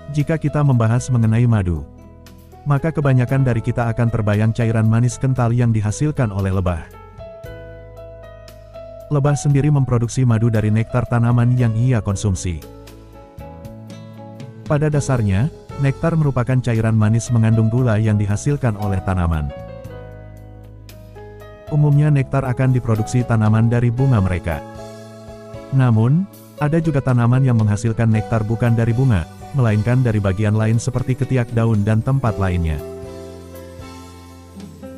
Jika kita membahas mengenai madu, maka kebanyakan dari kita akan terbayang cairan manis kental yang dihasilkan oleh lebah. Lebah sendiri memproduksi madu dari nektar tanaman yang ia konsumsi. Pada dasarnya, nektar merupakan cairan manis mengandung gula yang dihasilkan oleh tanaman. Umumnya nektar akan diproduksi tanaman dari bunga mereka. Namun, ada juga tanaman yang menghasilkan nektar bukan dari bunga, melainkan dari bagian lain seperti ketiak daun dan tempat lainnya.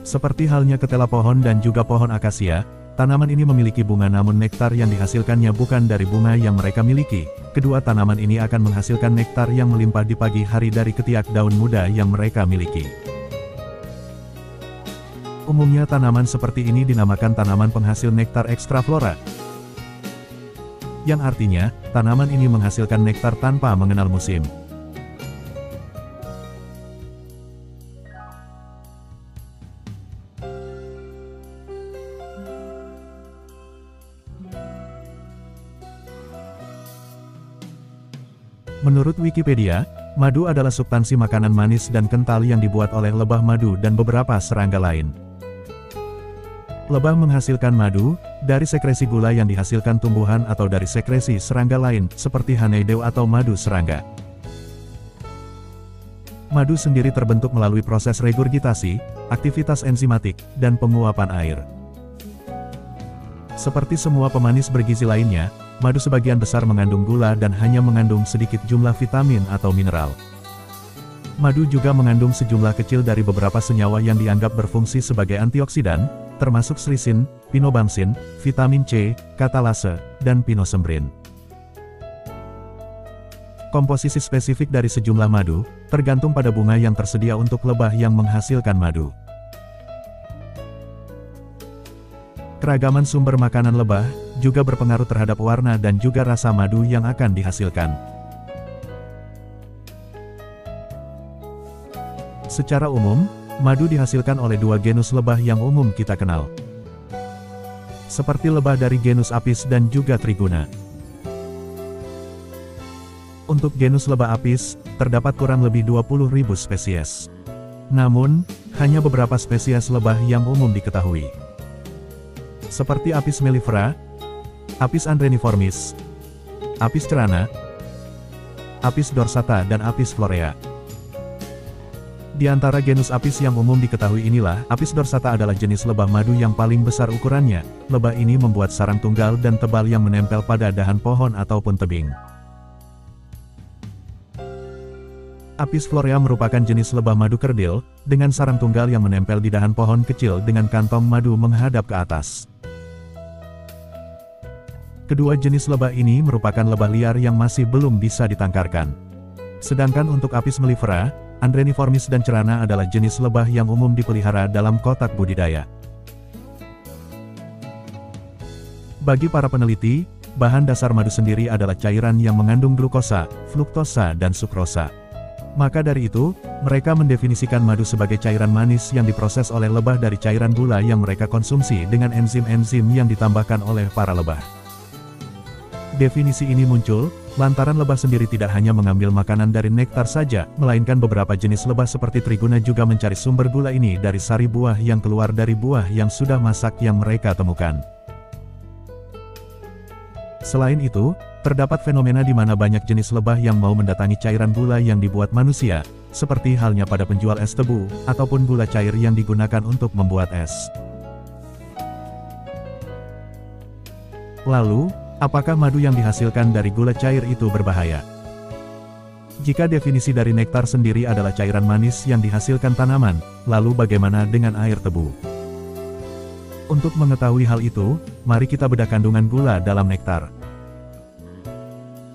Seperti halnya ketela pohon dan juga pohon akasia, tanaman ini memiliki bunga namun nektar yang dihasilkannya bukan dari bunga yang mereka miliki. Kedua tanaman ini akan menghasilkan nektar yang melimpah di pagi hari dari ketiak daun muda yang mereka miliki. Umumnya tanaman seperti ini dinamakan tanaman penghasil nektar ekstraflora, yang artinya, tanaman ini menghasilkan nektar tanpa mengenal musim. Menurut Wikipedia, madu adalah substansi makanan manis dan kental yang dibuat oleh lebah madu dan beberapa serangga lain. Lebah menghasilkan madu dari sekresi gula yang dihasilkan tumbuhan atau dari sekresi serangga lain, seperti honeydew atau madu serangga. Madu sendiri terbentuk melalui proses regurgitasi, aktivitas enzimatik, dan penguapan air. Seperti semua pemanis bergizi lainnya, madu sebagian besar mengandung gula dan hanya mengandung sedikit jumlah vitamin atau mineral. Madu juga mengandung sejumlah kecil dari beberapa senyawa yang dianggap berfungsi sebagai antioksidan, termasuk slisin, pinobamsin, vitamin C, katalase, dan pinosembrin. Komposisi spesifik dari sejumlah madu, tergantung pada bunga yang tersedia untuk lebah yang menghasilkan madu. Keragaman sumber makanan lebah, juga berpengaruh terhadap warna dan juga rasa madu yang akan dihasilkan. Secara umum, madu dihasilkan oleh dua genus lebah yang umum kita kenal, seperti lebah dari genus Apis dan juga Triguna. Untuk genus lebah Apis, terdapat kurang lebih 20.000 spesies. Namun, hanya beberapa spesies lebah yang umum diketahui, seperti Apis mellifera, Apis andreniformis, Apis cerana, Apis dorsata dan Apis florea. Di antara genus Apis yang umum diketahui inilah, Apis dorsata adalah jenis lebah madu yang paling besar ukurannya. Lebah ini membuat sarang tunggal dan tebal yang menempel pada dahan pohon ataupun tebing. Apis florea merupakan jenis lebah madu kerdil, dengan sarang tunggal yang menempel di dahan pohon kecil dengan kantong madu menghadap ke atas. Kedua jenis lebah ini merupakan lebah liar yang masih belum bisa ditangkarkan. Sedangkan untuk Apis mellifera, andreniformis dan cerana adalah jenis lebah yang umum dipelihara dalam kotak budidaya. Bagi para peneliti, bahan dasar madu sendiri adalah cairan yang mengandung glukosa, fruktosa dan sukrosa. Maka dari itu, mereka mendefinisikan madu sebagai cairan manis yang diproses oleh lebah dari cairan gula yang mereka konsumsi dengan enzim-enzim yang ditambahkan oleh para lebah. Definisi ini muncul lantaran lebah sendiri tidak hanya mengambil makanan dari nektar saja, melainkan beberapa jenis lebah seperti Triguna juga mencari sumber gula ini dari sari buah yang keluar dari buah yang sudah masak yang mereka temukan. Selain itu, terdapat fenomena di mana banyak jenis lebah yang mau mendatangi cairan gula yang dibuat manusia, seperti halnya pada penjual es tebu, ataupun gula cair yang digunakan untuk membuat es. Lalu, apakah madu yang dihasilkan dari gula cair itu berbahaya? Jika definisi dari nektar sendiri adalah cairan manis yang dihasilkan tanaman, lalu bagaimana dengan air tebu? Untuk mengetahui hal itu, mari kita bedah kandungan gula dalam nektar.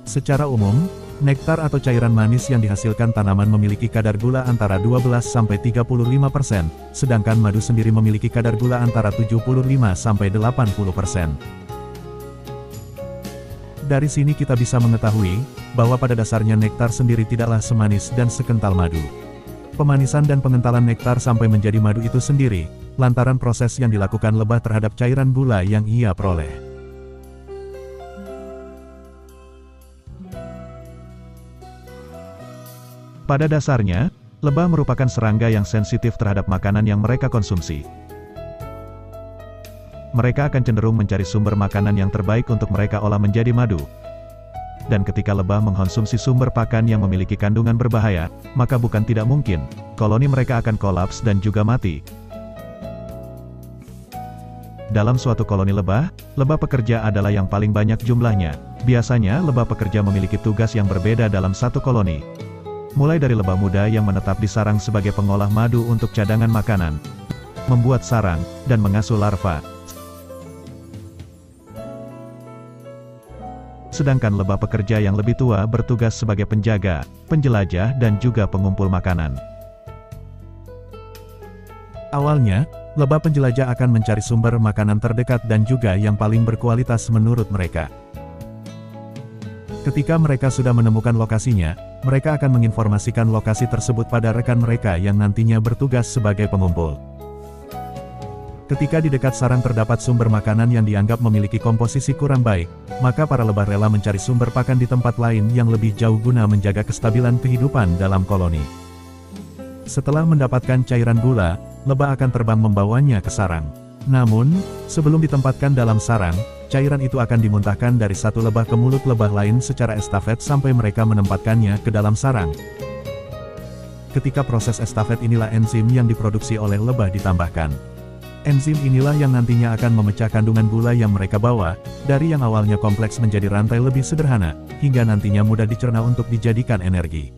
Secara umum, nektar atau cairan manis yang dihasilkan tanaman memiliki kadar gula antara 12–35%, sedangkan madu sendiri memiliki kadar gula antara 75–80%. Dari sini kita bisa mengetahui, bahwa pada dasarnya nektar sendiri tidaklah semanis dan sekental madu. Pemanisan dan pengentalan nektar sampai menjadi madu itu sendiri, lantaran proses yang dilakukan lebah terhadap cairan gula yang ia peroleh. Pada dasarnya, lebah merupakan serangga yang sensitif terhadap makanan yang mereka konsumsi. Mereka akan cenderung mencari sumber makanan yang terbaik untuk mereka olah menjadi madu. Dan ketika lebah mengkonsumsi sumber pakan yang memiliki kandungan berbahaya, maka bukan tidak mungkin, koloni mereka akan kolaps dan juga mati. Dalam suatu koloni lebah pekerja adalah yang paling banyak jumlahnya. Biasanya, lebah pekerja memiliki tugas yang berbeda dalam satu koloni. Mulai dari lebah muda yang menetap di sarang sebagai pengolah madu untuk cadangan makanan, membuat sarang, dan mengasuh larva. Sedangkan lebah pekerja yang lebih tua bertugas sebagai penjaga, penjelajah dan juga pengumpul makanan. Awalnya, lebah penjelajah akan mencari sumber makanan terdekat dan juga yang paling berkualitas menurut mereka. Ketika mereka sudah menemukan lokasinya, mereka akan menginformasikan lokasi tersebut pada rekan mereka yang nantinya bertugas sebagai pengumpul. Ketika di dekat sarang terdapat sumber makanan yang dianggap memiliki komposisi kurang baik, maka para lebah rela mencari sumber pakan di tempat lain yang lebih jauh guna menjaga kestabilan kehidupan dalam koloni. Setelah mendapatkan cairan gula, lebah akan terbang membawanya ke sarang. Namun, sebelum ditempatkan dalam sarang, cairan itu akan dimuntahkan dari satu lebah ke mulut lebah lain secara estafet sampai mereka menempatkannya ke dalam sarang. Ketika proses estafet inilah enzim yang diproduksi oleh lebah ditambahkan. Enzim inilah yang nantinya akan memecah kandungan gula yang mereka bawa, dari yang awalnya kompleks menjadi rantai lebih sederhana, hingga nantinya mudah dicerna untuk dijadikan energi.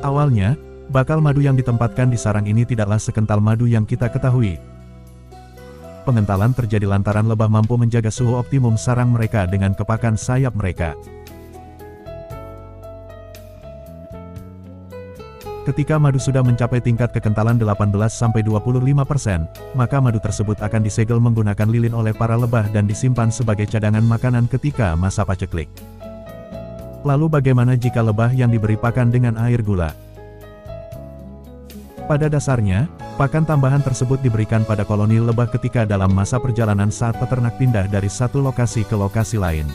Awalnya, bakal madu yang ditempatkan di sarang ini tidaklah sekental madu yang kita ketahui. Pengentalan terjadi lantaran lebah mampu menjaga suhu optimum sarang mereka dengan kepakan sayap mereka. Ketika madu sudah mencapai tingkat kekentalan 18–25%, maka madu tersebut akan disegel menggunakan lilin oleh para lebah dan disimpan sebagai cadangan makanan ketika masa paceklik. Lalu bagaimana jika lebah yang diberi pakan dengan air gula? Pada dasarnya, pakan tambahan tersebut diberikan pada koloni lebah ketika dalam masa perjalanan saat peternak pindah dari satu lokasi ke lokasi lain.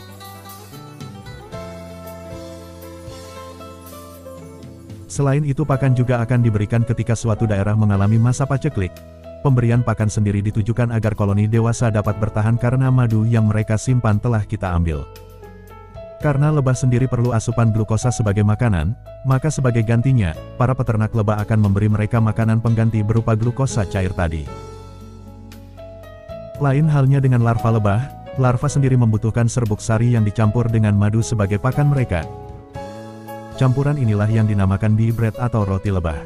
Selain itu pakan juga akan diberikan ketika suatu daerah mengalami masa paceklik. Pemberian pakan sendiri ditujukan agar koloni dewasa dapat bertahan karena madu yang mereka simpan telah kita ambil. Karena lebah sendiri perlu asupan glukosa sebagai makanan, maka sebagai gantinya, para peternak lebah akan memberi mereka makanan pengganti berupa glukosa cair tadi. Lain halnya dengan larva lebah, larva sendiri membutuhkan serbuk sari yang dicampur dengan madu sebagai pakan mereka. Campuran inilah yang dinamakan bee bread atau roti lebah.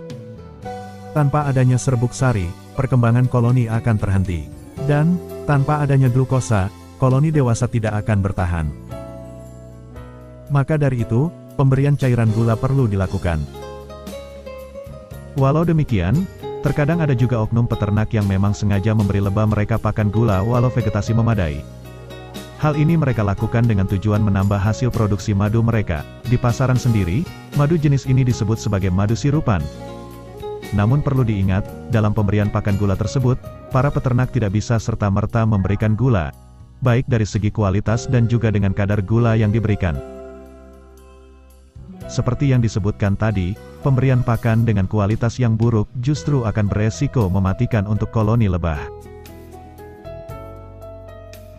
Tanpa adanya serbuk sari, perkembangan koloni akan terhenti. Dan, tanpa adanya glukosa, koloni dewasa tidak akan bertahan. Maka dari itu, pemberian cairan gula perlu dilakukan. Walau demikian, terkadang ada juga oknum peternak yang memang sengaja memberi lebah mereka pakan gula walau vegetasi memadai. Hal ini mereka lakukan dengan tujuan menambah hasil produksi madu mereka. Di pasaran sendiri, madu jenis ini disebut sebagai madu sirupan. Namun perlu diingat, dalam pemberian pakan gula tersebut, para peternak tidak bisa serta-merta memberikan gula, baik dari segi kualitas dan juga dengan kadar gula yang diberikan. Seperti yang disebutkan tadi, pemberian pakan dengan kualitas yang buruk justru akan beresiko mematikan untuk koloni lebah.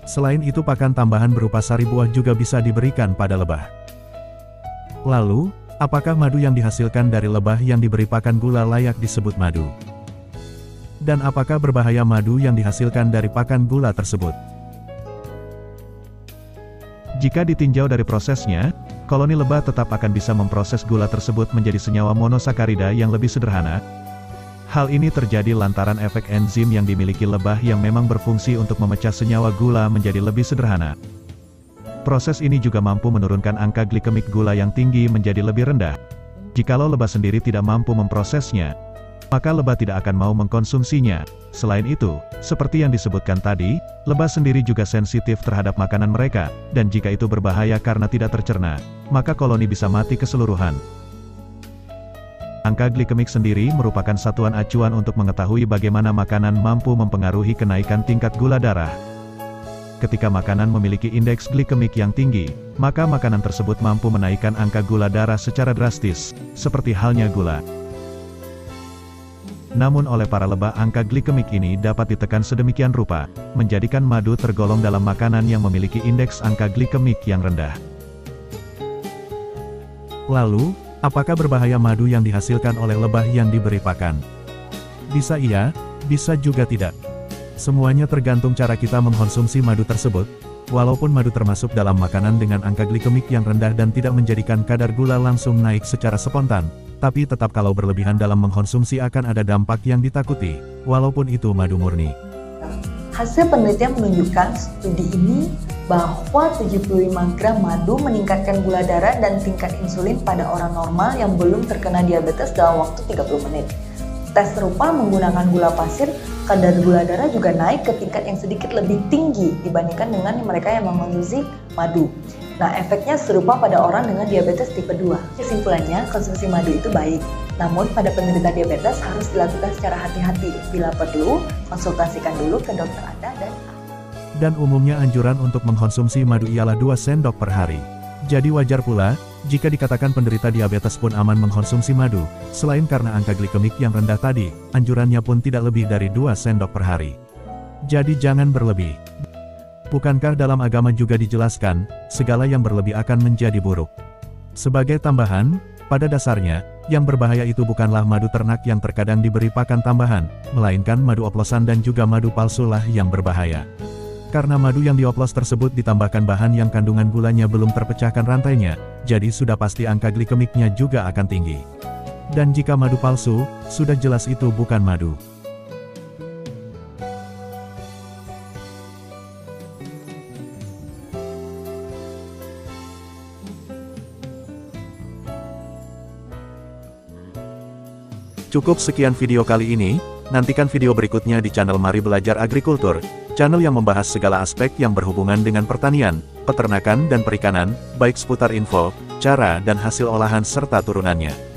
Selain itu pakan tambahan berupa sari buah juga bisa diberikan pada lebah. Lalu, apakah madu yang dihasilkan dari lebah yang diberi pakan gula layak disebut madu? Dan apakah berbahaya madu yang dihasilkan dari pakan gula tersebut? Jika ditinjau dari prosesnya, koloni lebah tetap akan bisa memproses gula tersebut menjadi senyawa monosakarida yang lebih sederhana. Hal ini terjadi lantaran efek enzim yang dimiliki lebah yang memang berfungsi untuk memecah senyawa gula menjadi lebih sederhana. Proses ini juga mampu menurunkan angka glikemik gula yang tinggi menjadi lebih rendah. Jikalau lebah sendiri tidak mampu memprosesnya, maka lebah tidak akan mau mengkonsumsinya. Selain itu, seperti yang disebutkan tadi, lebah sendiri juga sensitif terhadap makanan mereka, dan jika itu berbahaya karena tidak tercerna, maka koloni bisa mati keseluruhan. Angka glikemik sendiri merupakan satuan acuan untuk mengetahui bagaimana makanan mampu mempengaruhi kenaikan tingkat gula darah. ketika makanan memiliki indeks glikemik yang tinggi, maka makanan tersebut mampu menaikkan angka gula darah secara drastis, seperti halnya gula. Namun oleh para lebah angka glikemik ini dapat ditekan sedemikian rupa, menjadikan madu tergolong dalam makanan yang memiliki indeks angka glikemik yang rendah. Lalu, apakah berbahaya madu yang dihasilkan oleh lebah yang diberi pakan? Bisa iya, bisa juga tidak. Semuanya tergantung cara kita mengkonsumsi madu tersebut. Walaupun madu termasuk dalam makanan dengan angka glikemik yang rendah dan tidak menjadikan kadar gula langsung naik secara spontan, tapi tetap kalau berlebihan dalam mengkonsumsi akan ada dampak yang ditakuti, walaupun itu madu murni. Hasil penelitian menunjukkan studi ini bahwa 75 gram madu meningkatkan gula darah dan tingkat insulin pada orang normal yang belum terkena diabetes dalam waktu 30 menit. Tes serupa menggunakan gula pasir, kadar gula darah juga naik ke tingkat yang sedikit lebih tinggi dibandingkan dengan mereka yang mengonsumsi madu. Nah, efeknya serupa pada orang dengan diabetes tipe 2. Kesimpulannya, konsumsi madu itu baik. Namun, pada penderita diabetes harus dilakukan secara hati-hati. Bila perlu, konsultasikan dulu ke dokter Anda Dan umumnya anjuran untuk mengkonsumsi madu ialah 2 sendok per hari. Jadi wajar pula, jika dikatakan penderita diabetes pun aman mengkonsumsi madu, selain karena angka glikemik yang rendah tadi, anjurannya pun tidak lebih dari 2 sendok per hari. Jadi jangan berlebih. Bukankah dalam agama juga dijelaskan, segala yang berlebih akan menjadi buruk? Sebagai tambahan, pada dasarnya, yang berbahaya itu bukanlah madu ternak yang terkadang diberi pakan tambahan, melainkan madu oplosan dan juga madu palsu lah yang berbahaya. Karena madu yang dioplos tersebut ditambahkan bahan yang kandungan gulanya belum terpecahkan rantainya, jadi sudah pasti angka glikemiknya juga akan tinggi. Dan jika madu palsu, sudah jelas itu bukan madu. Cukup sekian video kali ini, nantikan video berikutnya di channel Mari Belajar Agrikultur, channel yang membahas segala aspek yang berhubungan dengan pertanian, peternakan dan perikanan, baik seputar info, cara dan hasil olahan serta turunannya.